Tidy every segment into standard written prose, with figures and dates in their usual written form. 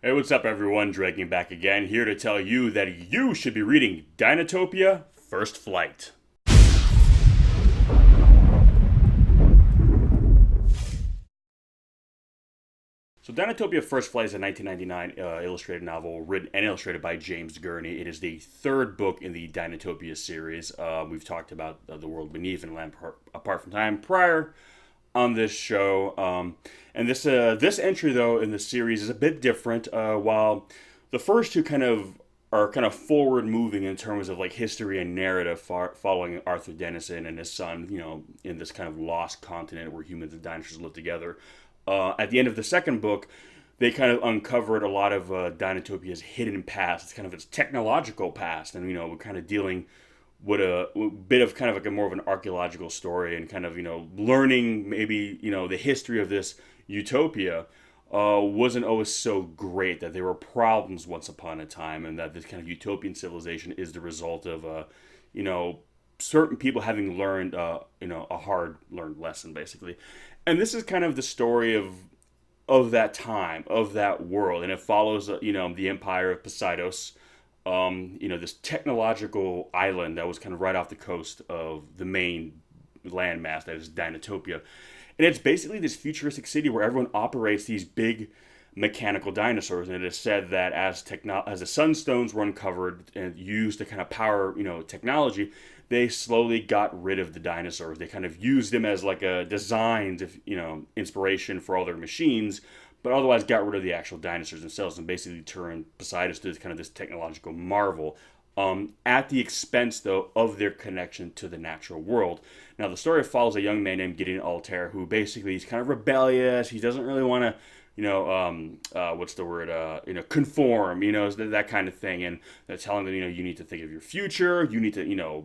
Hey, what's up, everyone? Dragging back again, here to tell you that you should be reading Dinotopia First Flight. So, Dinotopia First Flight is a 1999 illustrated novel written and illustrated by James Gurney. It is the third book in the Dinotopia series. We've talked about The World Beneath and Land Apart from Time prior on this show. And this entry, though, in the series is a bit different. While the first two are kind of forward moving in terms of like history and narrative, following Arthur Dennison and his son, in this kind of lost continent where humans and dinosaurs live together. At the end of the second book, they kind of uncovered a lot of Dinotopia's hidden past. It's kind of its technological past, and we're kind of dealing with a bit of kind of like a more of an archaeological story, and kind of learning maybe the history of this utopia wasn't always so great. That there were problems once upon a time, and that this kind of utopian civilization is the result of you know certain people having learned a hard learned lesson, basically. And this is kind of the story of that time, of that world, and it follows the empire of Poseidos, this technological island that was kind of right off the coast of the main landmass that is Dinotopia. And it's basically this futuristic city where everyone operates these big mechanical dinosaurs. And it is said that as the sunstones were uncovered and used to kind of power technology, they slowly got rid of the dinosaurs. They kind of used them as like a designs, if inspiration for all their machines, but otherwise got rid of the actual dinosaurs themselves and basically turned Poseidon to kind of this technological marvel, at the expense, though, of their connection to the natural world. Now, the story follows a young man named Gideon Altair, who basically is kind of rebellious. He doesn't really want to, what's the word, conform, that kind of thing. And they're telling them, you need to think of your future. You need to,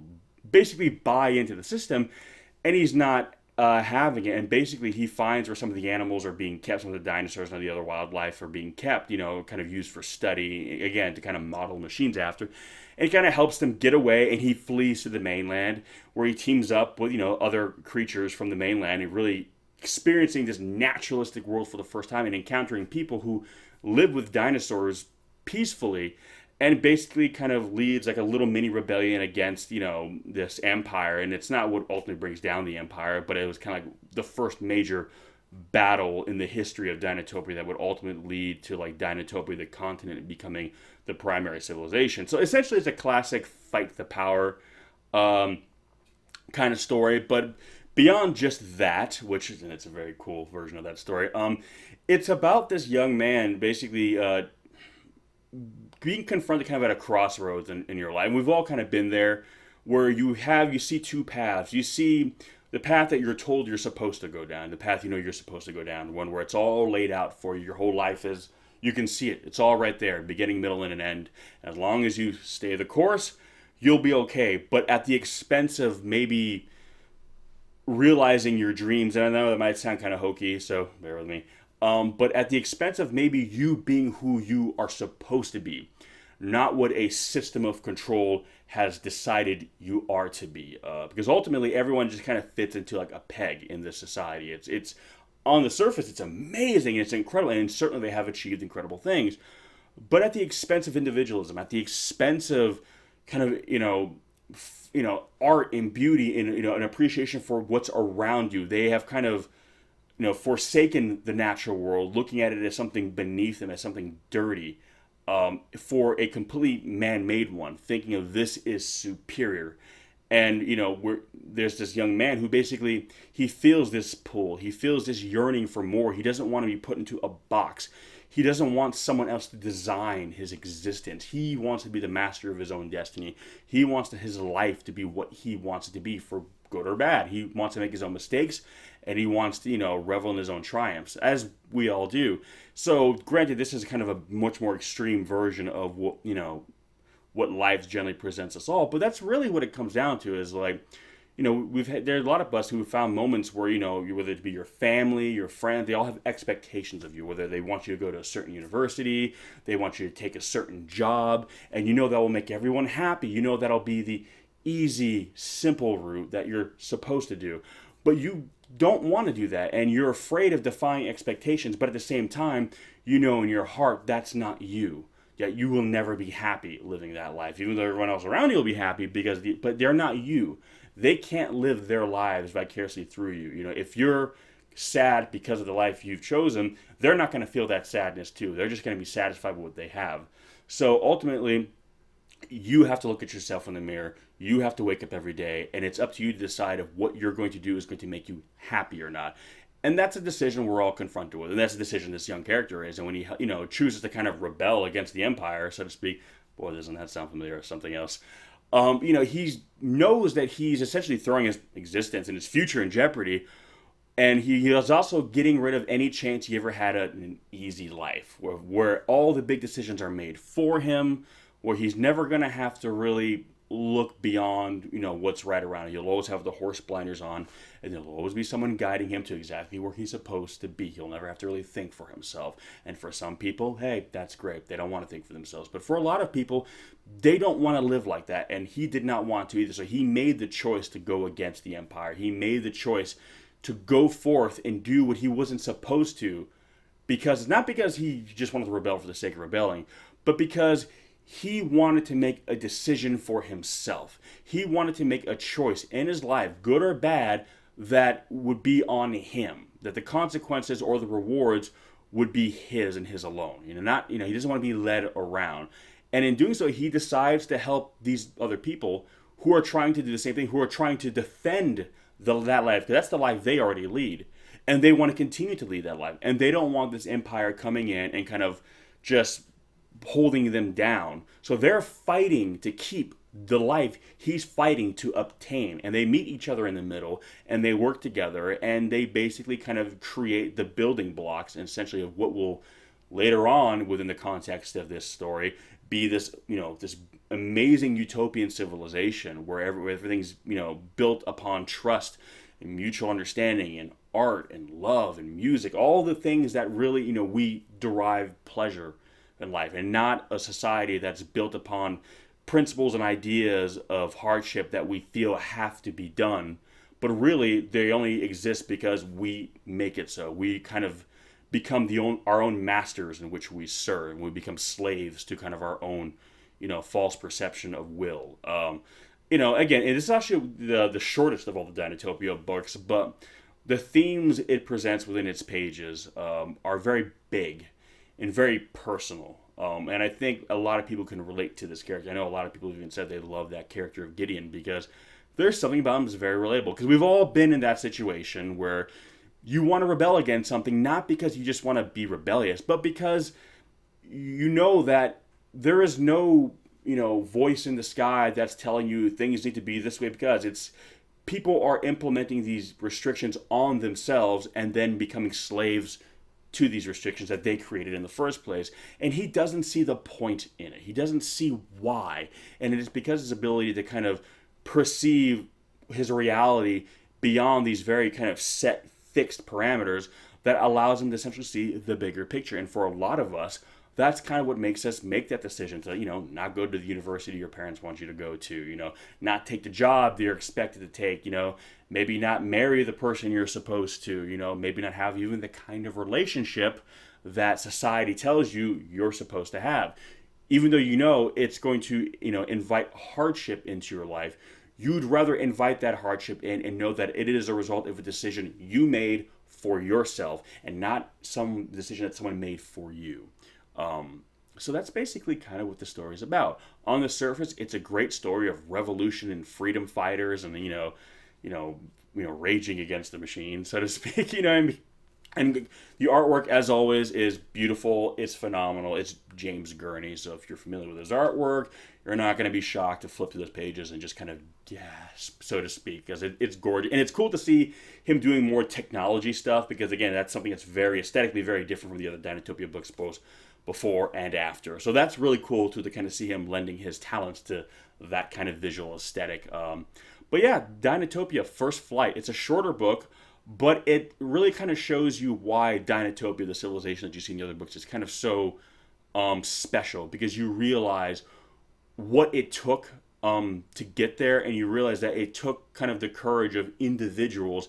basically buy into the system. And he's not having it. And basically, he finds where some of the animals are being kept, some of the dinosaurs and the other wildlife are being kept, kind of used for study, again, to kind of model machines after. And it kind of helps them get away, and he flees to the mainland, where he teams up with, other creatures from the mainland, and really experiencing this naturalistic world for the first time and encountering people who live with dinosaurs peacefully, and basically kind of leads like a little mini rebellion against this empire. And it's not what ultimately brings down the empire, but it was kind of like the first major battle in the history of Dinotopia that would ultimately lead to like Dinotopia, the continent, becoming the primary civilization. So essentially, it's a classic fight the power um, kind of story. But beyond just that, which is, and it's a very cool version of that story, it's about this young man basically being confronted kind of at a crossroads in your life. And we've all kind of been there, where you see two paths. You see the path that you're told you're supposed to go down, the path you're supposed to go down, one where it's all laid out for you. Your whole life is, you can see it. It's all right there, beginning, middle, and an end. As long as you stay the course, you'll be okay. But at the expense of maybe realizing your dreams, and I know that might sound kind of hokey, so bear with me. But at the expense of maybe you being who you are supposed to be, not what a system of control has decided you are to be. Because ultimately, everyone just kind of fits into like a peg in this society. It's on the surface, it's amazing and it's incredible, and certainly they have achieved incredible things, but at the expense of individualism, at the expense of kind of art and beauty and an appreciation for what's around you. They have kind of forsaken the natural world, looking at it as something beneath them, as something dirty, for a complete man-made one, thinking of this is superior. And there's this young man who basically, he feels this pull, he feels this yearning for more. He doesn't want to be put into a box. He doesn't want someone else to design his existence. He wants to be the master of his own destiny. He wants his life to be what he wants it to be, for good or bad. He wants to make his own mistakes, and he wants to, revel in his own triumphs, as we all do. So, granted, this is kind of a much more extreme version of what life generally presents us all. But that's really what it comes down to, is like, there's a lot of us who have found moments where, whether it be your family, your friends, they all have expectations of you, whether they want you to go to a certain university, they want you to take a certain job, and that will make everyone happy. That'll be the easy, simple route that you're supposed to do. But you don't want to do that, and you're afraid of defying expectations, but at the same time, you know in your heart that's not you. Yet you will never be happy living that life, even though everyone else around you will be happy but they're not you. They can't live their lives vicariously through you. You know, if you're sad because of the life you've chosen, they're not going to feel that sadness too. They're just going to be satisfied with what they have. So ultimately, you have to look at yourself in the mirror. You have to wake up every day, and it's up to you to decide if what you're going to do is going to make you happy or not. And that's a decision we're all confronted with, and that's a decision this young character is. And when he, chooses to kind of rebel against the Empire, so to speak, boy, doesn't that sound familiar or something else? He knows that he's essentially throwing his existence and his future in jeopardy, and he is also getting rid of any chance he ever had an easy life, where all the big decisions are made for him, where he's never going to have to really look beyond, what's right around him. He'll always have the horse blinders on, and there'll always be someone guiding him to exactly where he's supposed to be. He'll never have to really think for himself. And for some people, hey, that's great. They don't want to think for themselves. But for a lot of people, they don't want to live like that, and he did not want to either. So he made the choice to go against the Empire. He made the choice to go forth and do what he wasn't supposed to, not because he just wanted to rebel for the sake of rebelling, but because he wanted to make a decision for himself. He wanted to make a choice in his life, good or bad, that would be on him, that the consequences or the rewards would be his and his alone. He doesn't want to be led around. And in doing so, he decides to help these other people who are trying to do the same thing, who are trying to defend that life, because that's the life they already lead. And they want to continue to lead that life. And they don't want this empire coming in and kind of just holding them down. So they're fighting to keep the life he's fighting to obtain. And they meet each other in the middle, and they work together, and they basically kind of create the building blocks, essentially, of what will later on, within the context of this story, be this, this amazing utopian civilization where everything's, built upon trust and mutual understanding and art and love and music, all the things that really, we derive pleasure in life, and not a society that's built upon principles and ideas of hardship that we feel have to be done, but really they only exist because we make it so. We kind of become our own masters in which we serve, and we become slaves to kind of our own, false perception of will. Again, it is actually the shortest of all the Dinotopia books, but the themes it presents within its pages are very big and very personal. And I think a lot of people can relate to this character. I know a lot of people even said they love that character of Gideon because there's something about him that's very relatable. Because we've all been in that situation where you want to rebel against something, not because you just want to be rebellious, but because you know that there is no, voice in the sky that's telling you things need to be this way, because it's people are implementing these restrictions on themselves and then becoming slaves to these restrictions that they created in the first place. And he doesn't see the point in it. He doesn't see why. And it is because his ability to kind of perceive his reality beyond these very kind of set, fixed parameters that allows him to essentially see the bigger picture. And for a lot of us, that's kind of what makes us make that decision to, not go to the university your parents want you to go to, not take the job that you're expected to take, maybe not marry the person you're supposed to, maybe not have even the kind of relationship that society tells you you're supposed to have. Even though it's going to, invite hardship into your life, you'd rather invite that hardship in and know that it is a result of a decision you made for yourself and not some decision that someone made for you. So that's basically kind of what the story is about. On the surface, it's a great story of revolution and freedom fighters and raging against the machine, so to speak. And the artwork, as always, is beautiful. It's phenomenal. It's James Gurney, so if you're familiar with his artwork, you're not going to be shocked to flip through those pages and just kind of gasp, so to speak, because it's gorgeous. And it's cool to see him doing more technology stuff, because, again, that's something that's very aesthetically very different from the other Dinotopia books, both before and after. So that's really cool, too, to kind of see him lending his talents to that kind of visual aesthetic. But yeah, Dinotopia First Flight. It's a shorter book, but it really kind of shows you why Dinotopia, the civilization that you see in the other books, is kind of so special, because you realize what it took to get there, and you realize that it took kind of the courage of individuals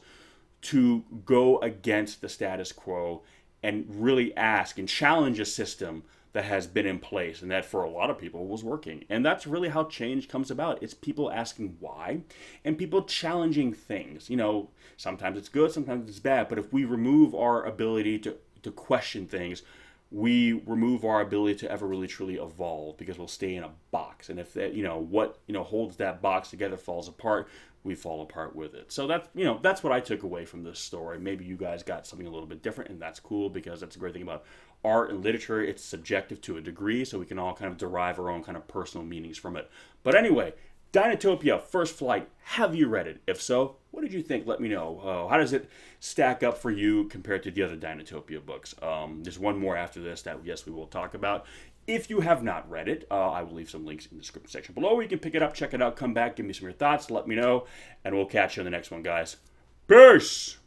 to go against the status quo and really ask and challenge a system that has been in place and that for a lot of people was working. And that's really how change comes about. It's people asking why and people challenging things. You know, sometimes it's good, sometimes it's bad, but if we remove our ability to question things, we remove our ability to ever really truly evolve because we'll stay in a box. And if that, what holds that box together falls apart, we fall apart with it. So that's what I took away from this story. Maybe you guys got something a little bit different, and that's cool because that's a great thing about art and literature. It's subjective to a degree, so we can all kind of derive our own kind of personal meanings from it. But anyway, Dinotopia First Flight, have you read it? If so, what did you think? Let me know. How does it stack up for you compared to the other Dinotopia books? There's one more after this that, yes, we will talk about. If you have not read it, I will leave some links in the description section below where you can pick it up, check it out, come back, give me some of your thoughts, let me know, and we'll catch you on the next one, guys. Peace!